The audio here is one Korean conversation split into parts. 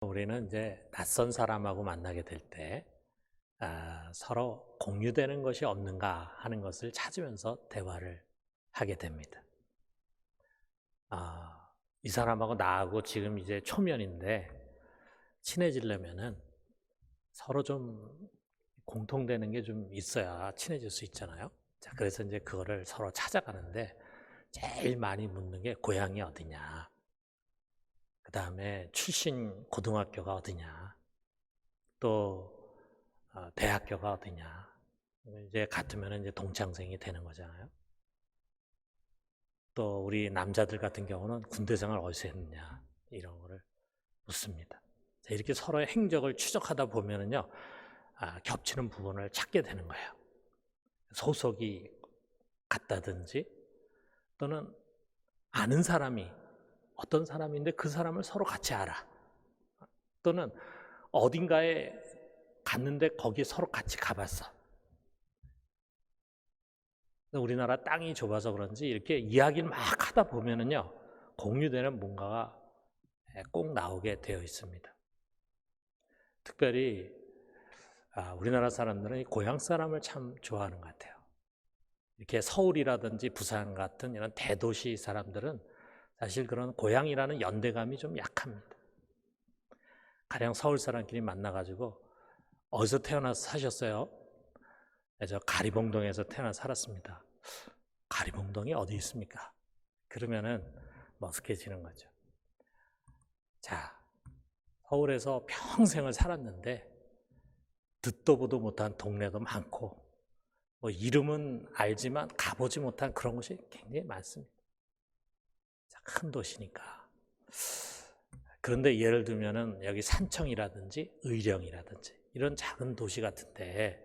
우리는 이제 낯선 사람하고 만나게 될 때, 서로 공유되는 것이 없는가 하는 것을 찾으면서 대화를 하게 됩니다. 이 사람하고 나하고 지금 이제 초면인데 친해지려면은 서로 좀 공통되는 게 좀 있어야 친해질 수 있잖아요. 자, 그래서 이제 그거를 서로 찾아가는데 제일 많이 묻는 게 고향이 어디냐, 그 다음에 출신 고등학교가 어디냐, 또 대학교가 어디냐. 이제 같으면 이제 동창생이 되는 거잖아요. 또 우리 남자들 같은 경우는 군대 생활 어디서 했느냐 이런 거를 묻습니다. 자, 이렇게 서로의 행적을 추적하다 보면은요, 겹치는 부분을 찾게 되는 거예요. 소속이 같다든지 또는 아는 사람이 어떤 사람인데 그 사람을 서로 같이 알아. 또는 어딘가에 갔는데 거기 서로 같이 가봤어. 우리나라 땅이 좁아서 그런지 이렇게 이야기를 막 하다 보면은요, 공유되는 뭔가가 꼭 나오게 되어 있습니다. 특별히 우리나라 사람들은 고향 사람을 참 좋아하는 것 같아요. 이렇게 서울이라든지 부산 같은 이런 대도시 사람들은 사실 그런 고향이라는 연대감이 좀 약합니다. 가령 서울 사람끼리 만나가지고 어디서 태어나서 사셨어요? 저 가리봉동에서 태어나서 살았습니다. 가리봉동이 어디 있습니까? 그러면은 머쓱해지는 거죠. 자, 서울에서 평생을 살았는데 듣도 보도 못한 동네도 많고 뭐 이름은 알지만 가보지 못한 그런 곳이 굉장히 많습니다. 자, 큰 도시니까. 그런데 예를 들면은 여기 산청이라든지 의령이라든지 이런 작은 도시 같은데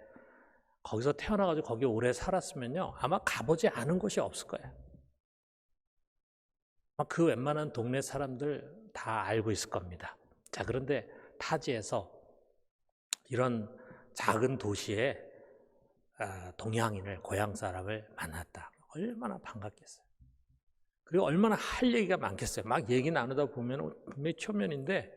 거기서 태어나가지고 거기 오래 살았으면요, 아마 가보지 않은 곳이 없을 거예요. 그 웬만한 동네 사람들 다 알고 있을 겁니다. 자, 그런데 타지에서 이런 작은 도시에 동양인을, 고향 사람을 만났다. 얼마나 반갑겠어요. 그리고 얼마나 할 얘기가 많겠어요. 막 얘기 나누다 보면 분명히 초면인데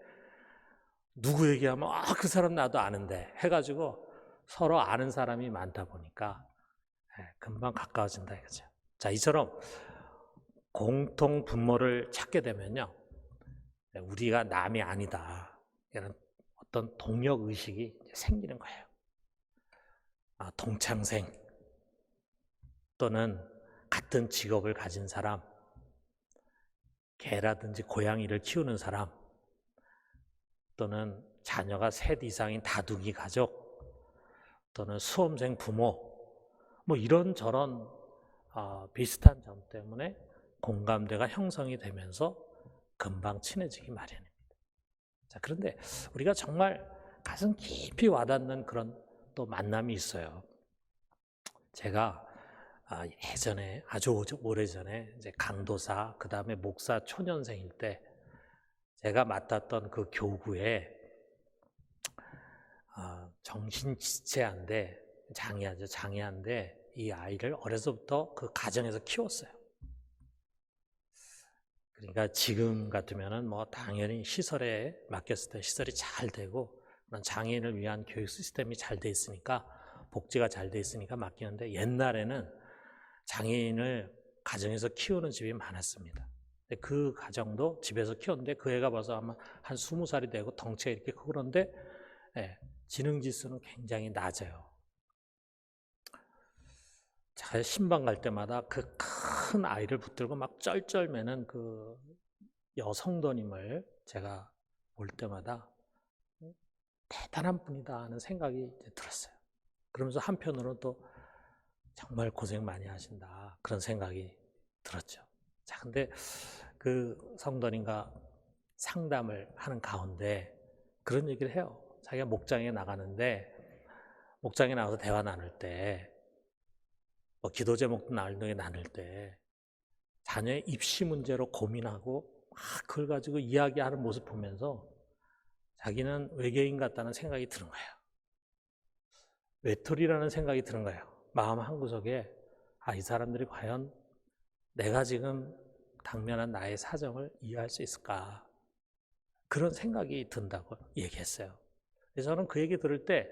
누구 얘기하면 그 사람 나도 아는데 해가지고 서로 아는 사람이 많다 보니까 금방 가까워진다 이거죠. 자, 이처럼 공통 분모를 찾게 되면요, 우리가 남이 아니다 이런 어떤 동력 의식이 생기는 거예요. 동창생 또는 같은 직업을 가진 사람, 개라든지 고양이를 키우는 사람, 또는 자녀가 셋 이상인 다둥이 가족, 또는 수험생 부모, 뭐 이런저런 비슷한 점 때문에 공감대가 형성이 되면서 금방 친해지기 마련입니다. 자, 그런데 우리가 정말 가슴 깊이 와닿는 그런 또 만남이 있어요. 제가 예전에 아주 오래전에 이제 강도사, 그 다음에 목사 초년생일 때 제가 맡았던 그 교구에 정신지체한데 장애하죠. 장애한데 이 아이를 어려서부터 그 가정에서 키웠어요. 그러니까 지금 같으면은 뭐 당연히 시설에 맡겼을 때 시설이 잘 되고 그런 장애인을 위한 교육 시스템이 잘 돼 있으니까 복지가 잘 돼 있으니까 맡기는데 옛날에는 장애인을 가정에서 키우는 집이 많았습니다. 근데 그 가정도 집에서 키웠는데 그 애가 벌써 아마 한 20살이 되고 덩치가 이렇게 크고 그런데 지능 지수는 굉장히 낮아요. 자, 신방 갈 때마다 그 큰 아이를 붙들고 막 쩔쩔매는 그 여성도님을 제가 볼 때마다 대단한 분이다 하는 생각이 들었어요. 그러면서 한편으로 또 정말 고생 많이 하신다 그런 생각이 들었죠. 자, 근데 그 성도님과 상담을 하는 가운데 그런 얘기를 해요. 자기가 목장에 나가는데 목장에 나가서 대화 나눌 때 뭐 기도 제목도 나눌 때 자녀의 입시 문제로 고민하고 막 그걸 가지고 이야기하는 모습 보면서 자기는 외계인 같다는 생각이 드는 거예요. 외톨이라는 생각이 드는 거예요. 마음 한구석에 이 사람들이 과연 내가 지금 당면한 나의 사정을 이해할 수 있을까? 그런 생각이 든다고 얘기했어요. 그래서 저는 그 얘기 들을 때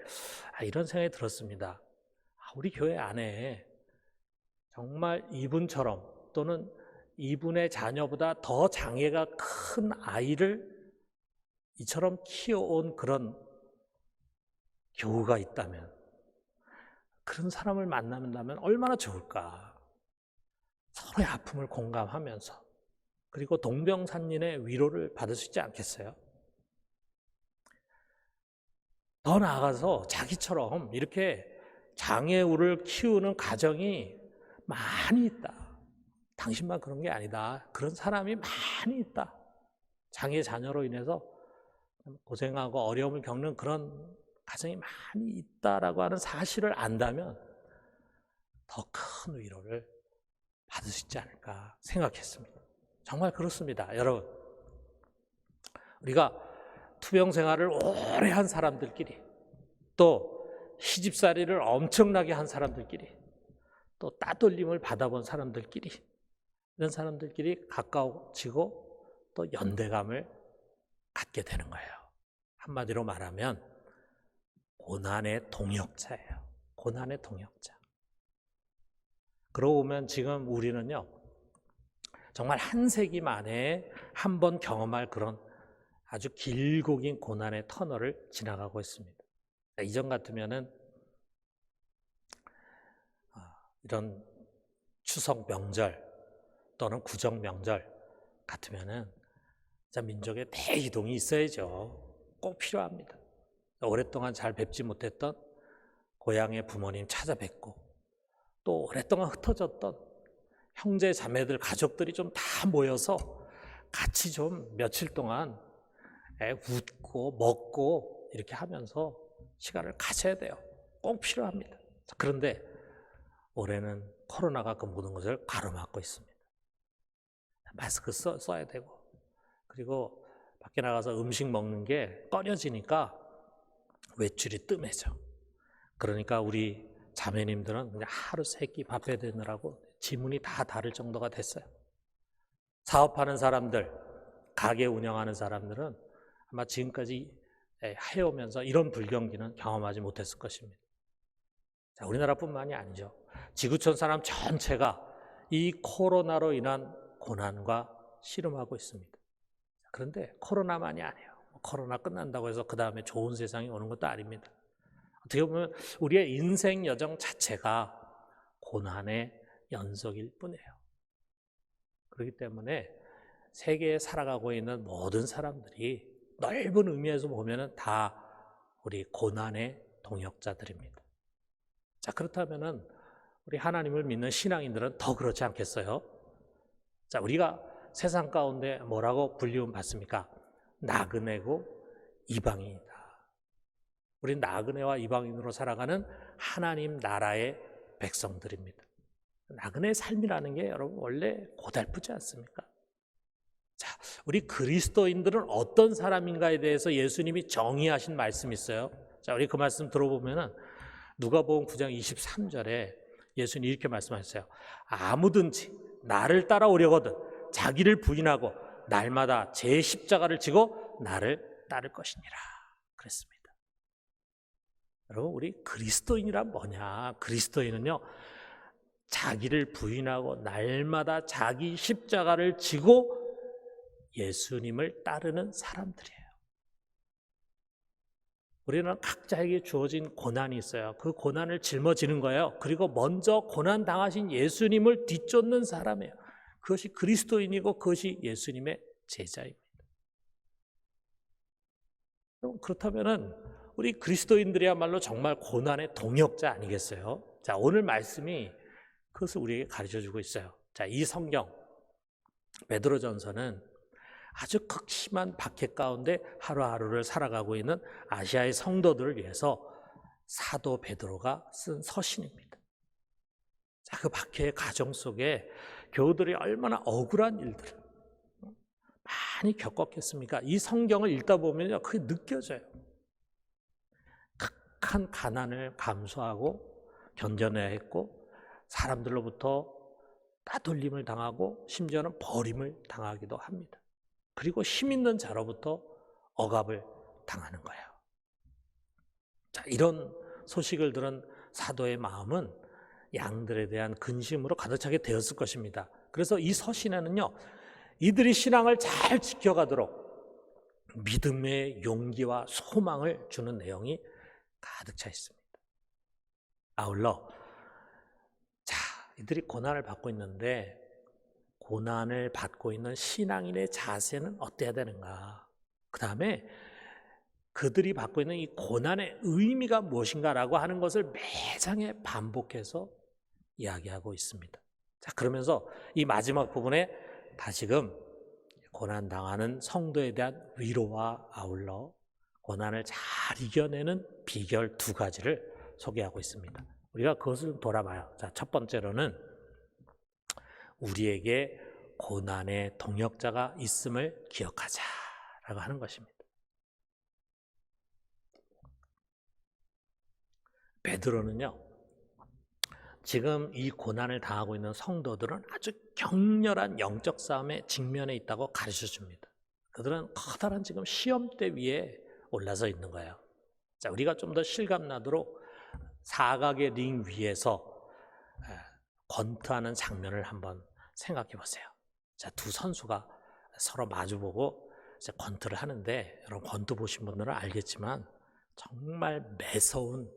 이런 생각이 들었습니다. 우리 교회 안에 정말 이분처럼 또는 이분의 자녀보다 더 장애가 큰 아이를 이처럼 키워온 그런 교우가 있다면, 그런 사람을 만난다면 얼마나 좋을까. 서로의 아픔을 공감하면서, 그리고 동병산린의 위로를 받을 수 있지 않겠어요? 더 나아가서 자기처럼 이렇게 장애우를 키우는 가정이 많이 있다. 당신만 그런 게 아니다. 그런 사람이 많이 있다. 장애 자녀로 인해서 고생하고 어려움을 겪는 그런 가정이 많이 있다라고 하는 사실을 안다면 더 큰 위로를 받을 수 있지 않을까 생각했습니다. 정말 그렇습니다. 여러분, 우리가 투병 생활을 오래 한 사람들끼리, 또 시집살이를 엄청나게 한 사람들끼리, 또 따돌림을 받아본 사람들끼리, 이런 사람들끼리 가까워지고 또 연대감을 갖게 되는 거예요. 한마디로 말하면 고난의 동역자예요. 고난의 동역자. 그러고 보면 지금 우리는요, 정말 한 세기 만에 한 번 경험할 그런 아주 길고 긴 고난의 터널을 지나가고 있습니다. 이전 같으면은 이런 추석 명절 또는 구정 명절 같으면은 민족의 대이동이 있어야죠. 꼭 필요합니다. 오랫동안 잘 뵙지 못했던 고향의 부모님 찾아뵙고, 또 오랫동안 흩어졌던 형제 자매들 가족들이 좀 다 모여서 같이 좀 며칠 동안 웃고 먹고 이렇게 하면서 시간을 가져야 돼요. 꼭 필요합니다. 그런데 올해는 코로나가 그 모든 것을 가로막고 있습니다. 마스크 써야 되고, 그리고 밖에 나가서 음식 먹는 게 꺼려지니까 외출이 뜸해져. 그러니까 우리 자매님들은 그냥 하루 세 끼 밥 해야 되느라고 지문이 다 다를 정도가 됐어요. 사업하는 사람들, 가게 운영하는 사람들은 아마 지금까지 해오면서 이런 불경기는 경험하지 못했을 것입니다. 우리나라뿐만이 아니죠. 지구촌 사람 전체가 이 코로나로 인한 고난과 씨름하고 있습니다. 그런데 코로나만이 아니에요. 코로나 끝난다고 해서 그 다음에 좋은 세상이 오는 것도 아닙니다. 어떻게 보면 우리의 인생 여정 자체가 고난의 연속일 뿐이에요. 그렇기 때문에 세계에 살아가고 있는 모든 사람들이 넓은 의미에서 보면 다 우리 고난의 동역자들입니다. 자, 그렇다면 우리 하나님을 믿는 신앙인들은 더 그렇지 않겠어요? 자, 우리가 세상 가운데 뭐라고 불리움 받습니까? 나그네고 이방인이다. 우린 나그네와 이방인으로 살아가는 하나님 나라의 백성들입니다. 나그네의 삶이라는 게 여러분 원래 고달프지 않습니까? 자, 우리 그리스도인들은 어떤 사람인가에 대해서 예수님이 정의하신 말씀이 있어요. 자, 우리 그 말씀 들어보면은 누가복음 9장 23절에 예수님이 이렇게 말씀하셨어요. 아무든지 나를 따라오려거든 자기를 부인하고 날마다 제 십자가를 지고 나를 따를 것이니라 그랬습니다. 여러분, 우리 그리스도인이란 뭐냐? 그리스도인은요, 자기를 부인하고 날마다 자기 십자가를 지고 예수님을 따르는 사람들이에요. 우리는 각자에게 주어진 고난이 있어요. 그 고난을 짊어지는 거예요. 그리고 먼저 고난 당하신 예수님을 뒤쫓는 사람이에요. 그것이 그리스도인이고 그것이 예수님의 제자입니다. 그렇다면은 우리 그리스도인들이야말로 정말 고난의 동역자 아니겠어요? 자, 오늘 말씀이 그것을 우리에게 가르쳐주고 있어요. 자, 이 성경 베드로전서는 아주 극심한 박해 가운데 하루하루를 살아가고 있는 아시아의 성도들을 위해서 사도 베드로가 쓴 서신입니다. 자, 그 박해의 가정 속에 교우들이 얼마나 억울한 일들을 많이 겪었겠습니까? 이 성경을 읽다 보면요, 그게 느껴져요. 극한 가난을 감수하고 견뎌내야 했고, 사람들로부터 따돌림을 당하고 심지어는 버림을 당하기도 합니다. 그리고 힘 있는 자로부터 억압을 당하는 거예요. 자, 이런 소식을 들은 사도의 마음은 양들에 대한 근심으로 가득 차게 되었을 것입니다. 그래서 이 서신에는요, 이들이 신앙을 잘 지켜가도록 믿음의 용기와 소망을 주는 내용이 가득 차 있습니다. 아울러 자, 이들이 고난을 받고 있는데 고난을 받고 있는 신앙인의 자세는 어때야 되는가? 그 다음에 그들이 받고 있는 이 고난의 의미가 무엇인가라고 하는 것을 매장에 반복해서 이야기하고 있습니다. 자, 그러면서 이 마지막 부분에 다시금 고난당하는 성도에 대한 위로와 아울러 고난을 잘 이겨내는 비결 2가지를 소개하고 있습니다. 우리가 그것을 돌아봐요. 자, 첫 번째로는 우리에게 고난의 동역자가 있음을 기억하자라고 하는 것입니다. 베드로는요, 지금 이 고난을 당하고 있는 성도들은 아주 격렬한 영적 싸움에 직면해 있다고 가르쳐 줍니다. 그들은 커다란 지금 시험대 위에 올라서 있는 거예요. 자, 우리가 좀 더 실감나도록 사각의 링 위에서 권투하는 장면을 한번 생각해 보세요. 자, 두 선수가 서로 마주보고 이제 권투를 하는데, 여러분 권투 보신 분들은 알겠지만 정말 매서운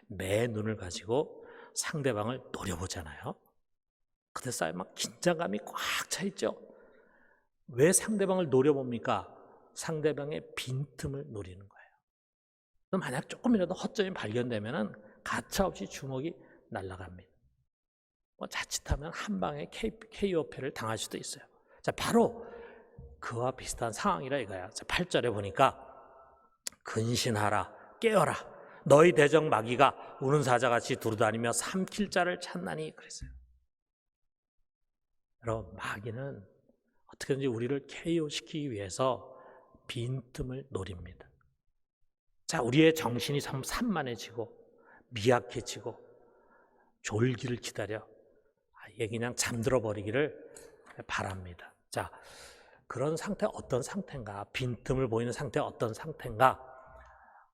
매 눈을 가지고 상대방을 노려보잖아요. 그때 쌓여 막 긴장감이 꽉 차 있죠. 왜 상대방을 노려봅니까? 상대방의 빈틈을 노리는 거예요. 만약 조금이라도 허점이 발견되면 가차없이 주먹이 날아갑니다. 자칫하면 한 방에 KO패를 당할 수도 있어요. 자, 바로 그와 비슷한 상황이라 이거야. 자, 8절에 보니까 근신하라, 깨어라. 너희 대적 마귀가 우는 사자같이 두루다니며 삼킬 자를 찾나니 그랬어요. 여러분, 마귀는 어떻게든지 우리를 KO시키기 위해서 빈틈을 노립니다. 자, 우리의 정신이 산만해지고 미약해지고 졸기를 기다려 아예 그냥 잠들어 버리기를 바랍니다. 자, 그런 상태 어떤 상태인가? 빈틈을 보이는 상태 어떤 상태인가?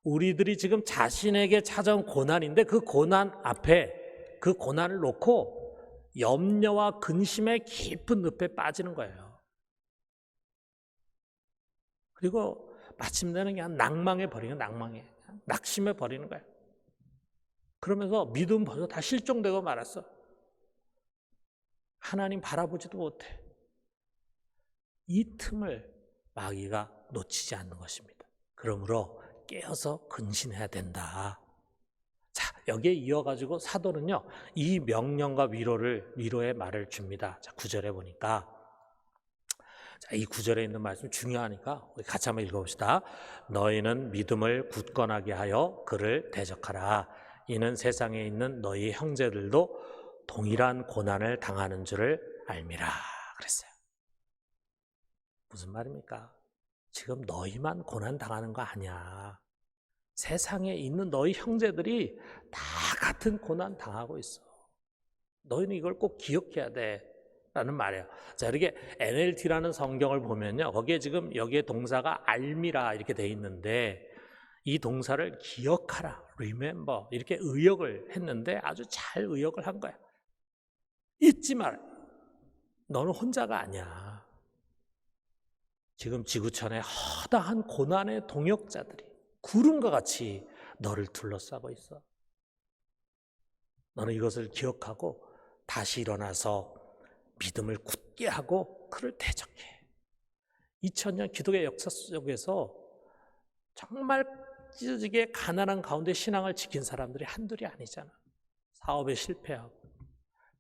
우리들이 지금 자신에게 찾아온 고난인데 그 고난 앞에 그 고난을 놓고 염려와 근심의 깊은 늪에 빠지는 거예요. 그리고 마침내는 그냥 낭망해 버리는, 낙심해 버리는 거예요. 그러면서 믿음 벌써 다 실종되고 말았어. 하나님 바라보지도 못해. 이 틈을 마귀가 놓치지 않는 것입니다. 그러므로 깨어서 근신해야 된다. 자, 여기에 이어가지고 사도는요, 이 명령과 위로의 말을 줍니다. 자, 9절에 보니까, 자, 이 9절에 있는 말씀 중요하니까 우리 같이 한번 읽어봅시다. 너희는 믿음을 굳건하게 하여 그를 대적하라. 이는 세상에 있는 너희 형제들도 동일한 고난을 당하는 줄을 알미라. 그랬어요. 무슨 말입니까? 지금 너희만 고난 당하는 거 아니야. 세상에 있는 너희 형제들이 다 같은 고난 당하고 있어. 너희는 이걸 꼭 기억해야 돼. 라는 말이에요. 자, 이렇게 NLT라는 성경을 보면요, 거기에 지금 여기에 동사가 알미라 이렇게 돼 있는데, 이 동사를 기억하라, remember 이렇게 의역을 했는데 아주 잘 의역을 한 거야. 잊지 마라. 너는 혼자가 아니야. 지금 지구촌에 허다한 고난의 동역자들이 구름과 같이 너를 둘러싸고 있어. 너는 이것을 기억하고 다시 일어나서 믿음을 굳게 하고 그를 대적해. 2000년 기독의 역사 속에서 정말 찢어지게 가난한 가운데 신앙을 지킨 사람들이 한둘이 아니잖아. 사업에 실패하고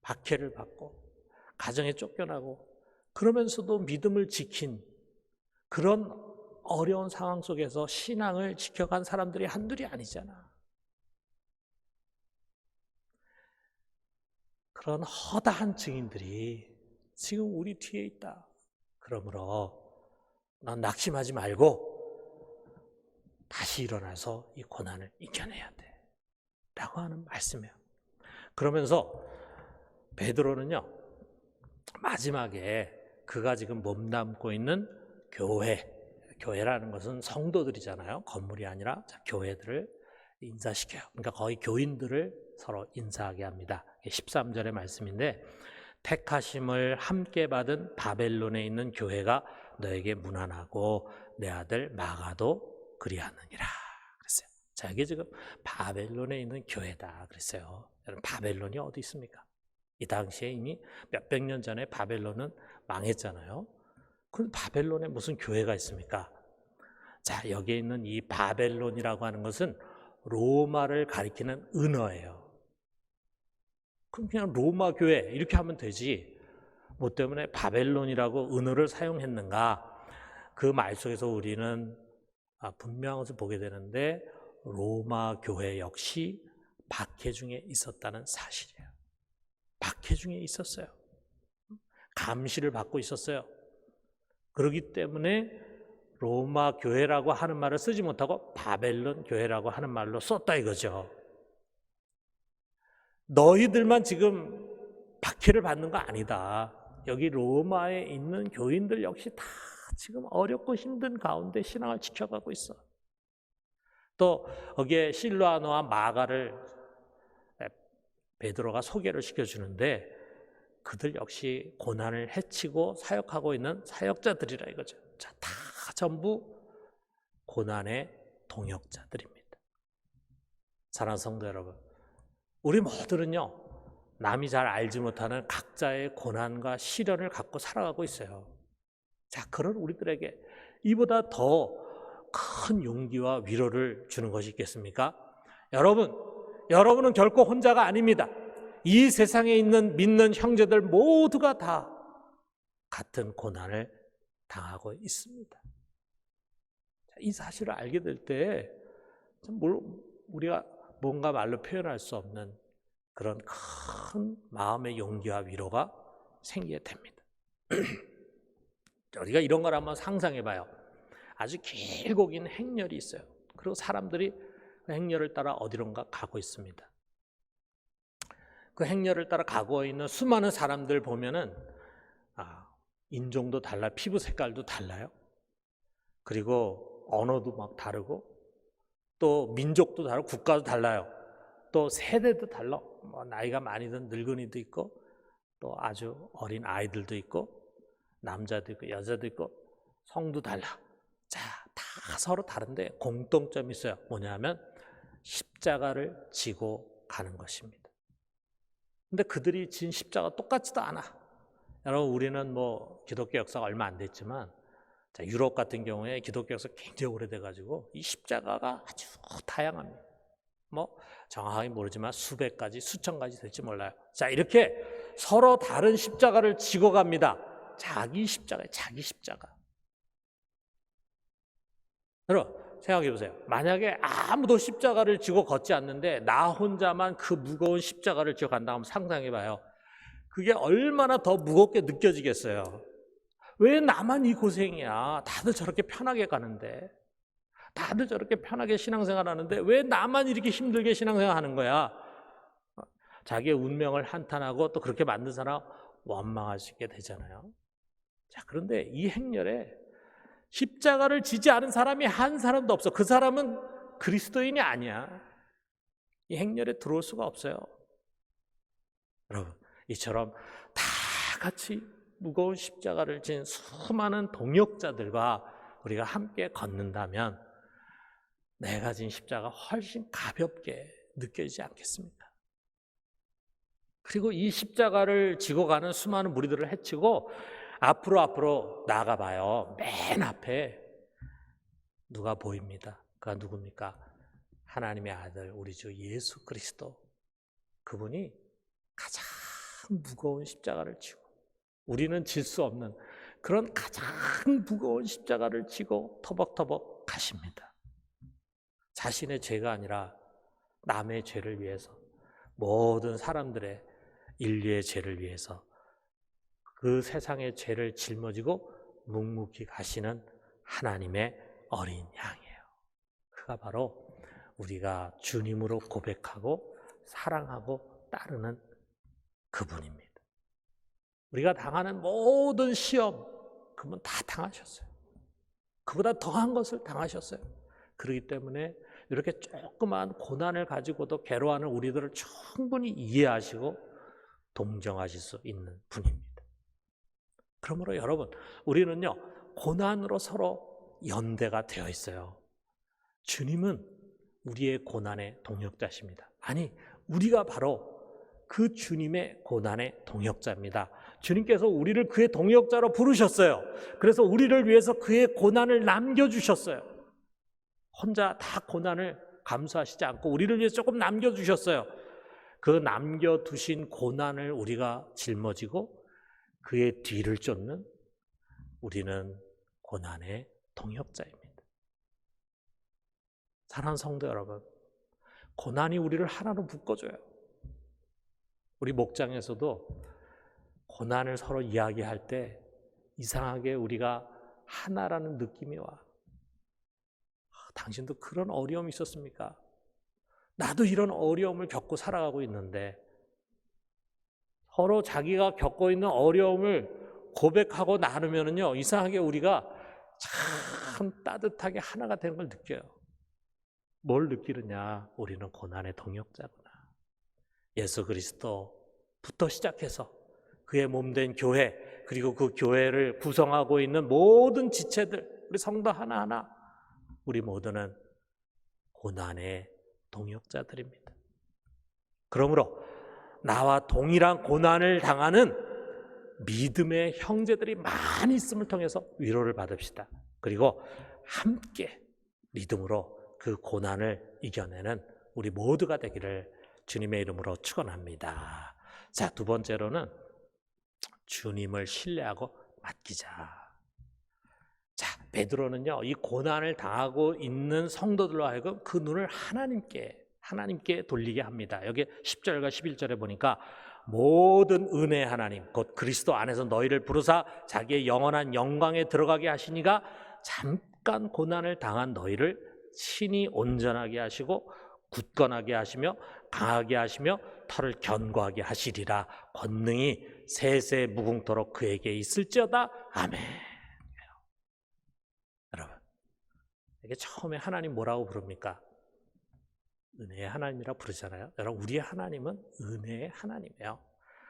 박해를 받고 가정에 쫓겨나고 그러면서도 믿음을 지킨 그런 어려운 상황 속에서 신앙을 지켜간 사람들이 한둘이 아니잖아. 그런 허다한 증인들이 지금 우리 뒤에 있다. 그러므로 넌 낙심하지 말고 다시 일어나서 이 고난을 이겨내야 돼. 라고 하는 말씀이에요. 그러면서 베드로는요, 마지막에 그가 지금 몸담고 있는 교회라는 것은 성도들이잖아요. 건물이 아니라 교회들을 인사시켜요. 그러니까 거의 교인들을 서로 인사하게 합니다. 13절의 말씀인데 택하심을 함께 받은 바벨론에 있는 교회가 너에게 문안하고 내 아들 마가도 그리하느니라 그랬어요. 자, 이게 지금 바벨론에 있는 교회다 그랬어요. 여러분, 바벨론이 어디 있습니까? 이 당시에 이미 몇백 년 전에 바벨론은 망했잖아요. 그럼 바벨론에 무슨 교회가 있습니까? 자, 여기에 있는 이 바벨론이라고 하는 것은 로마를 가리키는 은어예요. 그럼 그냥 로마 교회 이렇게 하면 되지. 뭐 때문에 바벨론이라고 은어를 사용했는가? 그 말 속에서 우리는 분명한 것을 보게 되는데 로마 교회 역시 박해 중에 있었다는 사실이에요. 박해 중에 있었어요. 감시를 받고 있었어요. 그렇기 때문에 로마 교회라고 하는 말을 쓰지 못하고 바벨론 교회라고 하는 말로 썼다 이거죠. 너희들만 지금 박해를 받는 거 아니다. 여기 로마에 있는 교인들 역시 다 지금 어렵고 힘든 가운데 신앙을 지켜가고 있어. 또 거기에 실로아노와 마가를 베드로가 소개를 시켜주는데 그들 역시 고난을 헤치고 사역하고 있는 사역자들이라 이거죠. 자, 다 전부 고난의 동역자들입니다. 사랑하는 성도 여러분, 우리 모두는요, 남이 잘 알지 못하는 각자의 고난과 시련을 갖고 살아가고 있어요. 자, 그런 우리들에게 이보다 더 큰 용기와 위로를 주는 것이 있겠습니까? 여러분은 결코 혼자가 아닙니다. 이 세상에 있는 믿는 형제들 모두가 다 같은 고난을 당하고 있습니다. 이 사실을 알게 될 때 우리가 뭔가 말로 표현할 수 없는 그런 큰 마음의 용기와 위로가 생기게 됩니다. 우리가 이런 걸 한번 상상해 봐요. 아주 길고 긴 행렬이 있어요. 그리고 사람들이 그 행렬을 따라 어디론가 가고 있습니다. 그 행렬을 따라 가고 있는 수많은 사람들 보면은 인종도 달라, 피부 색깔도 달라요. 그리고 언어도 막 다르고 또 민족도 다르고 국가도 달라요. 또 세대도 달라. 뭐 나이가 많이 든 늙은이도 있고 또 아주 어린 아이들도 있고 남자도 있고 여자도 있고 성도 달라. 자, 다 서로 다른데 공통점이 있어요. 뭐냐면 십자가를 지고 가는 것입니다. 근데 그들이 진 십자가 똑같지도 않아. 여러분, 우리는 뭐 기독교 역사가 얼마 안 됐지만 자, 유럽 같은 경우에 기독교 역사가 굉장히 오래돼가지고 이 십자가가 아주 다양합니다. 뭐 정확하게 모르지만 수백 가지, 수천 가지 될지 몰라요. 자, 이렇게 서로 다른 십자가를 지고 갑니다. 자기 십자가예요, 자기 십자가. 여러분, 생각해 보세요. 만약에 아무도 십자가를 지고 걷지 않는데 나 혼자만 그 무거운 십자가를 지고 간다 하면 상상해 봐요. 그게 얼마나 더 무겁게 느껴지겠어요. 왜 나만 이 고생이야? 다들 저렇게 편하게 가는데, 다들 저렇게 편하게 신앙생활 하는데 왜 나만 이렇게 힘들게 신앙생활 하는 거야? 자기의 운명을 한탄하고 또 그렇게 만든 사람 원망하시게 되잖아요. 자, 그런데 이 행렬에 십자가를 지지 않은 사람이 한 사람도 없어. 그 사람은 그리스도인이 아니야. 이 행렬에 들어올 수가 없어요. 여러분, 이처럼 다 같이 무거운 십자가를 진 수많은 동역자들과 우리가 함께 걷는다면 내가 진 십자가 훨씬 가볍게 느껴지지 않겠습니까? 그리고 이 십자가를 지고 가는 수많은 무리들을 해치고 앞으로 나가봐요. 맨 앞에 누가 보입니다. 그가 누굽니까? 하나님의 아들 우리 주 예수 그리스도. 그분이 가장 무거운 십자가를 지고 우리는 질 수 없는 그런 가장 무거운 십자가를 지고 터벅터벅 가십니다. 자신의 죄가 아니라 남의 죄를 위해서, 모든 사람들의 인류의 죄를 위해서 그 세상의 죄를 짊어지고 묵묵히 가시는 하나님의 어린 양이에요. 그가 바로 우리가 주님으로 고백하고 사랑하고 따르는 그분입니다. 우리가 당하는 모든 시험, 그분 다 당하셨어요. 그보다 더한 것을 당하셨어요. 그렇기 때문에 이렇게 조그만 고난을 가지고도 괴로워하는 우리들을 충분히 이해하시고 동정하실 수 있는 분입니다. 그러므로 여러분, 우리는요, 고난으로 서로 연대가 되어 있어요. 주님은 우리의 고난의 동역자십니다. 아니, 우리가 바로 그 주님의 고난의 동역자입니다. 주님께서 우리를 그의 동역자로 부르셨어요. 그래서 우리를 위해서 그의 고난을 남겨주셨어요. 혼자 다 고난을 감수하시지 않고 우리를 위해서 조금 남겨주셨어요. 그 남겨두신 고난을 우리가 짊어지고 그의 뒤를 쫓는 우리는 고난의 동역자입니다. 사랑하는 성도 여러분, 고난이 우리를 하나로 묶어줘요. 우리 목장에서도 고난을 서로 이야기할 때 이상하게 우리가 하나라는 느낌이 와. 당신도 그런 어려움이 있었습니까? 나도 이런 어려움을 겪고 살아가고 있는데, 서로 자기가 겪고 있는 어려움을 고백하고 나누면은요, 이상하게 우리가 참 따뜻하게 하나가 되는 걸 느껴요. 뭘 느끼느냐? 우리는 고난의 동역자구나. 예수 그리스도부터 시작해서 그의 몸된 교회, 그리고 그 교회를 구성하고 있는 모든 지체들, 우리 성도 하나하나, 우리 모두는 고난의 동역자들입니다. 그러므로 나와 동일한 고난을 당하는 믿음의 형제들이 많이 있음을 통해서 위로를 받읍시다. 그리고 함께 믿음으로 그 고난을 이겨내는 우리 모두가 되기를 주님의 이름으로 축원합니다. 자, 두 번째로는 주님을 신뢰하고 맡기자. 자, 베드로는요, 이 고난을 당하고 있는 성도들로 하여금 그 눈을 하나님께 돌리게 합니다. 여기 10절과 11절에 보니까 모든 은혜의 하나님, 곧 그리스도 안에서 너희를 부르사 자기의 영원한 영광에 들어가게 하시니가 잠깐 고난을 당한 너희를 친히 온전하게 하시고 굳건하게 하시며 강하게 하시며 털을 견고하게 하시리라. 권능이 세세 무궁토록 그에게 있을지어다. 아멘. 여러분, 이게 처음에 하나님 뭐라고 부릅니까? 은혜의 하나님이라 부르잖아요. 여러분, 우리의 하나님은 은혜의 하나님이에요.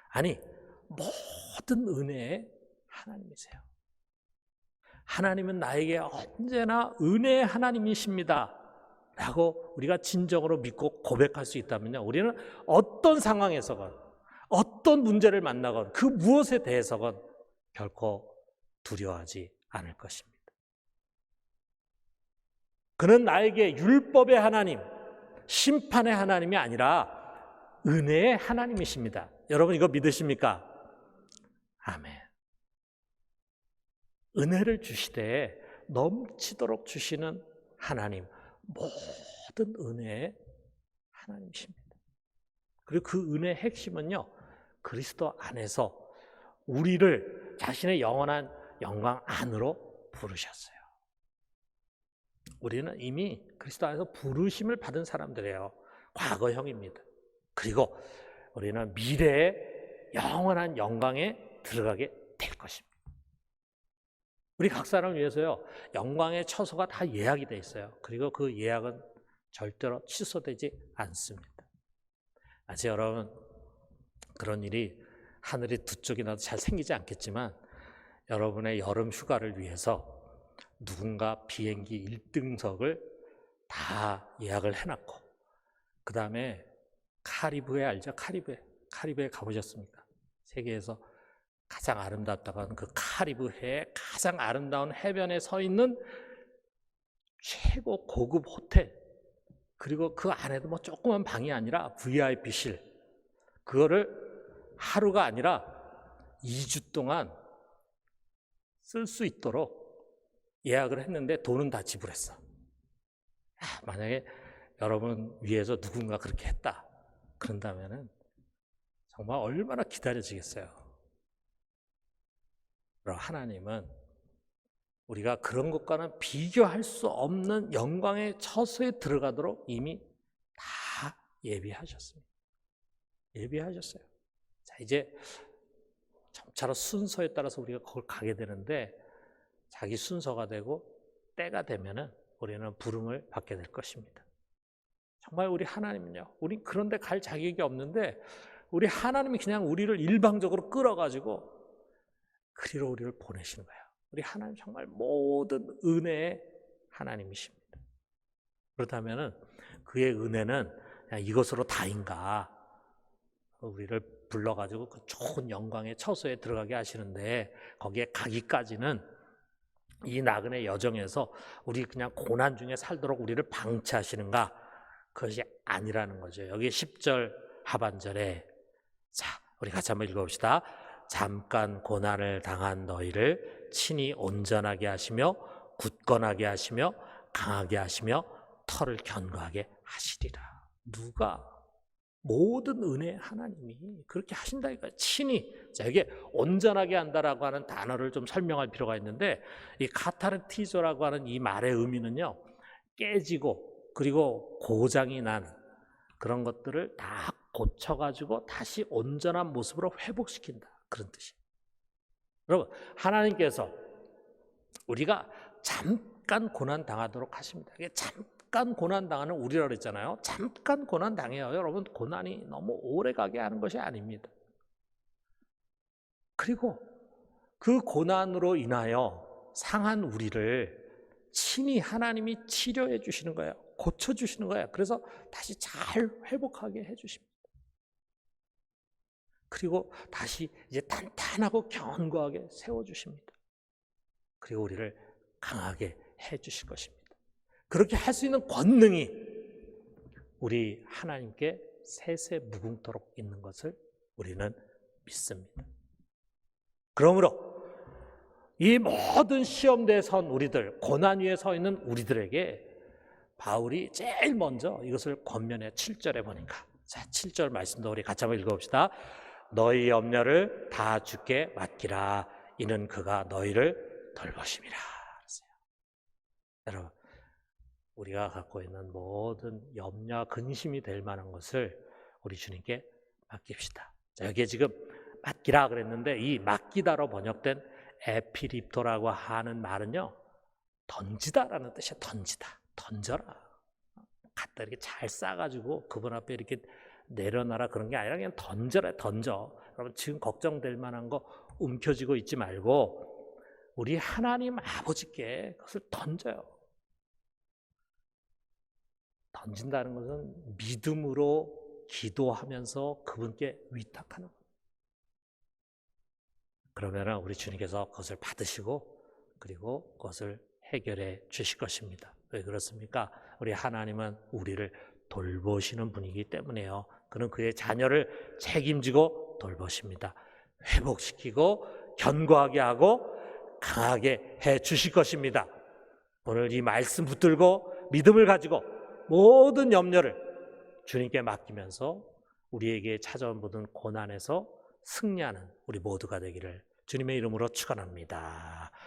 아니, 모든 은혜의 하나님이세요. 하나님은 나에게 언제나 은혜의 하나님이십니다 라고 우리가 진정으로 믿고 고백할 수 있다면요, 우리는 어떤 상황에서건 어떤 문제를 만나건 그 무엇에 대해서건 결코 두려워하지 않을 것입니다. 그는 나에게 율법의 하나님, 심판의 하나님이 아니라 은혜의 하나님이십니다. 여러분, 이거 믿으십니까? 아멘. 은혜를 주시되 넘치도록 주시는 하나님, 모든 은혜의 하나님이십니다. 그리고 그 은혜의 핵심은요, 그리스도 안에서 우리를 자신의 영원한 영광 안으로 부르셨어요. 우리는 이미 그리스도 안에서 부르심을 받은 사람들이에요. 과거형입니다. 그리고 우리는 미래의 영원한 영광에 들어가게 될 것입니다. 우리 각 사람을 위해서요, 영광의 처소가 다 예약이 돼 있어요. 그리고 그 예약은 절대로 취소되지 않습니다. 아직 여러분, 그런 일이 하늘이 두 쪽이나도 잘 생기지 않겠지만 여러분의 여름 휴가를 위해서 누군가 비행기 1등석을 다 예약을 해놨고, 그 다음에 카리브해 알죠? 카리브해 가보셨습니까? 세계에서 가장 아름답다고 하는 그 카리브해의 가장 아름다운 해변에 서 있는 최고 고급 호텔, 그리고 그 안에도 뭐 조그만 방이 아니라 VIP실, 그거를 하루가 아니라 2주 동안 쓸 수 있도록 예약을 했는데 돈은 다 지불했어. 만약에 여러분 위해서 누군가 그렇게 했다 그런다면은 정말 얼마나 기다려지겠어요. 그럼 하나님은 우리가 그런 것과는 비교할 수 없는 영광의 처소에 들어가도록 이미 다 예비하셨습니다. 예비하셨어요. 자, 이제 점차로 순서에 따라서 우리가 그걸 가게 되는데, 자기 순서가 되고 때가 되면은 우리는 부름을 받게 될 것입니다. 정말 우리 하나님은요, 우리 그런데 갈 자격이 없는데 우리 하나님이 그냥 우리를 일방적으로 끌어가지고 그리로 우리를 보내시는 거예요. 우리 하나님 정말 모든 은혜의 하나님이십니다. 그렇다면은 그의 은혜는 그냥 이것으로 다인가? 우리를 불러가지고 그 좋은 영광의 처소에 들어가게 하시는데 거기에 가기까지는 이 나그네 여정에서 우리 그냥 고난 중에 살도록 우리를 방치하시는가? 그것이 아니라는 거죠. 여기 10절 하반절에 자, 우리 같이 한번 읽어봅시다. 잠깐 고난을 당한 너희를 친히 온전하게 하시며 굳건하게 하시며 강하게 하시며 털을 견고하게 하시리라. 누가? 모든 은혜 하나님이 그렇게 하신다니까. 친히. 자, 이게 온전하게 한다라고 하는 단어를 좀 설명할 필요가 있는데 이 카타르티조라고 하는 이 말의 의미는요, 깨지고 그리고 고장이 난 그런 것들을 다 고쳐가지고 다시 온전한 모습으로 회복시킨다, 그런 뜻이에요. 여러분, 하나님께서 우리가 잠깐 고난 당하도록 하십니다. 이게 잠깐 고난 당하는 우리라 그랬잖아요. 잠깐 고난 당해요. 여러분, 고난이 너무 오래 가게 하는 것이 아닙니다. 그리고 그 고난으로 인하여 상한 우리를 친히 하나님이 치료해 주시는 거예요. 고쳐 주시는 거예요. 그래서 다시 잘 회복하게 해 주십니다. 그리고 다시 이제 탄탄하고 견고하게 세워 주십니다. 그리고 우리를 강하게 해 주실 것입니다. 그렇게 할 수 있는 권능이 우리 하나님께 세세무궁토록 있는 것을 우리는 믿습니다. 그러므로 이 모든 시험대에 선 우리들, 고난 위에 서 있는 우리들에게 바울이 제일 먼저 이것을 권면해. 7절에 보니까, 자, 7절 말씀도 우리 같이 한번 읽어봅시다. 너희 염려를 다 주께 맡기라. 이는 그가 너희를 돌보심이라. 여러분, 우리가 갖고 있는 모든 염려와 근심이 될 만한 것을 우리 주님께 맡깁시다. 자, 여기에 지금 맡기라 그랬는데 이 맡기다로 번역된 에피립토라고 하는 말은요, 던지다라는 뜻이야. 던지다. 던져라. 갖다 이렇게 잘 싸가지고 그분 앞에 이렇게 내려놔라, 그런 게 아니라 그냥 던져라. 던져. 여러분, 지금 걱정될 만한 거 움켜쥐고 있지 말고 우리 하나님 아버지께 그것을 던져요. 던진다는 것은 믿음으로 기도하면서 그분께 위탁하는 거예요. 그러면 우리 주님께서 그것을 받으시고 그리고 그것을 해결해 주실 것입니다. 왜 그렇습니까? 우리 하나님은 우리를 돌보시는 분이기 때문에요. 그는 그의 자녀를 책임지고 돌보십니다. 회복시키고 견고하게 하고 강하게 해 주실 것입니다. 오늘 이 말씀 붙들고 믿음을 가지고 모든 염려를 주님께 맡기면서 우리에게 찾아온 모든 고난에서 승리하는 우리 모두가 되기를 주님의 이름으로 축원합니다.